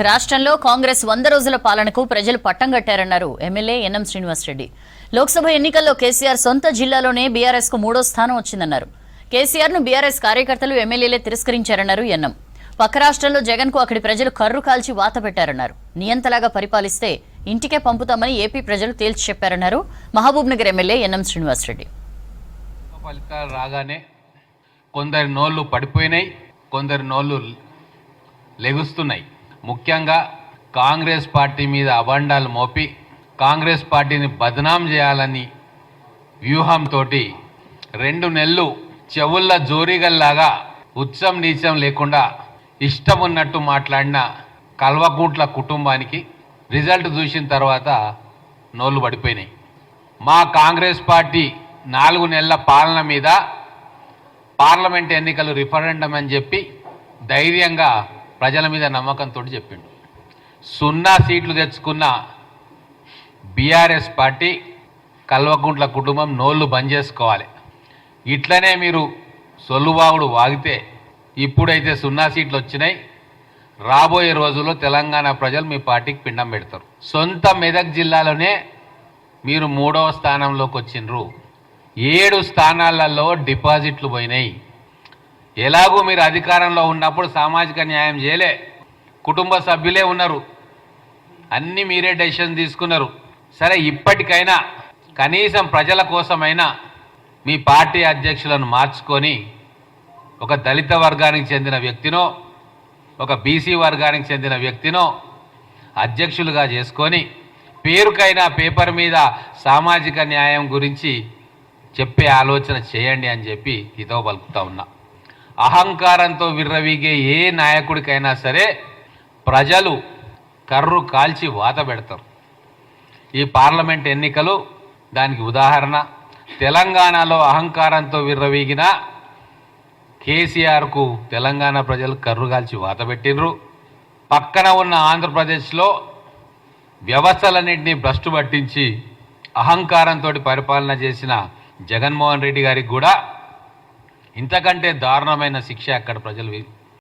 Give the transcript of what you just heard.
రాష్ట్రంలో కాంగ్రెస్ 100 రోజుల పాలనకు ప్రజలు పట్టం కట్టారన్నారు ఎమ్మెల్యే ఎన్ఎం శ్రీనివాసరెడ్డి. లోక్సభ ఎన్నికల్లో కేసీఆర్ సొంత జిల్లాలోనే బీఆర్ఎస్ కు 3వ స్థానం వచ్చిందన్నారు. కేసీఆర్ ను బీఆర్ఎస్ కార్యకర్తలు ఎమ్మెల్యేలే తిరస్కరించారన్నారు ఎన్ఎం. పక్క రాష్ట్రంలో జగన్ కు అక్కడి ప్రజలు కర్రు కాల్చి వాత పెట్టారన్నారు. నియంతలాగా పరిపాలిస్తే ఇంటికే పంపుతామని ఏపీ ప్రజలు తేల్చి చెప్పారన్నారు మహబూబ్ నగర్ ఎమ్మెల్యే ఎన్ఎం శ్రీనివాసరెడ్డి. ఫలితాలు రాగానే కొందరి నోళ్లు పడిపోయినాయి, కొందరి నోళ్లు లెగుస్తున్నాయి. ముఖ్యంగా కాంగ్రెస్ పార్టీ మీద అబండాలు మోపి కాంగ్రెస్ పార్టీని బదనాం చేయాలని వ్యూహంతో 2 నెలలు చెవుళ్ళ జోరీగల్లాగా ఉచ్చం నీచం లేకుండా ఇష్టం ఉన్నట్టు మాట్లాడిన కల్వకుంట్ల కుటుంబానికి రిజల్ట్ చూసిన తర్వాత నోళ్ళు పడిపోయినాయి. మా కాంగ్రెస్ పార్టీ 4 నెలల పాలన మీద పార్లమెంట్ ఎన్నికలు రిఫరెండం అని చెప్పి ధైర్యంగా ప్రజల మీద నమ్మకంతో చెప్పిండు. 0 సీట్లు తెచ్చుకున్న బీఆర్ఎస్ పార్టీ కల్వకుంట్ల కుటుంబం నోళ్ళు బంద్ చేసుకోవాలి. ఇట్లనే మీరు సొల్లుబాగుడు వాగితే ఇప్పుడైతే 0 సీట్లు వచ్చినాయి, రాబోయే రోజుల్లో తెలంగాణ ప్రజలు మీ పార్టీకి పిండం పెడతారు. సొంత మెదక్ జిల్లాలోనే మీరు 3వ స్థానంలోకి వచ్చిండ్రు. 7 స్థానాలలో డిపాజిట్లు పోయినాయి. ఎలాగూ మీరు అధికారంలో ఉన్నప్పుడు సామాజిక న్యాయం చేయలే, కుటుంబ సభ్యులే ఉన్నారు, అన్నీ మీరే డెసిషన్ తీసుకున్నారు. సరే, ఇప్పటికైనా కనీసం ప్రజల కోసమైనా మీ పార్టీ అధ్యక్షులను మార్చుకొని ఒక దళిత వర్గానికి చెందిన వ్యక్తినో ఒక బీసీ వర్గానికి చెందిన వ్యక్తినో అధ్యక్షులుగా చేసుకొని పేరుకైనా పేపర్ మీద సామాజిక న్యాయం గురించి చెప్పే ఆలోచన చేయండి అని చెప్పి హితవు పలుకుతా ఉన్నా. అహంకారంతో విర్రవీగే ఏ నాయకుడికైనా సరే ప్రజలు కర్రు కాల్చి వాత పెడతారు. ఈ పార్లమెంట్ ఎన్నికలు దానికి ఉదాహరణ. తెలంగాణలో అహంకారంతో విర్రవీగిన కేసీఆర్కు తెలంగాణ ప్రజలు కర్రు కాల్చి వాత పెట్టినరు. పక్కన ఉన్న ఆంధ్రప్రదేశ్లో వ్యవస్థలన్నింటినీ భ్రష్టు పట్టించి అహంకారంతో పరిపాలన చేసిన జగన్మోహన్ రెడ్డి గారికి కూడా ఇంతకంటే దారుణమైన శిక్ష అక్కడ ప్రజలు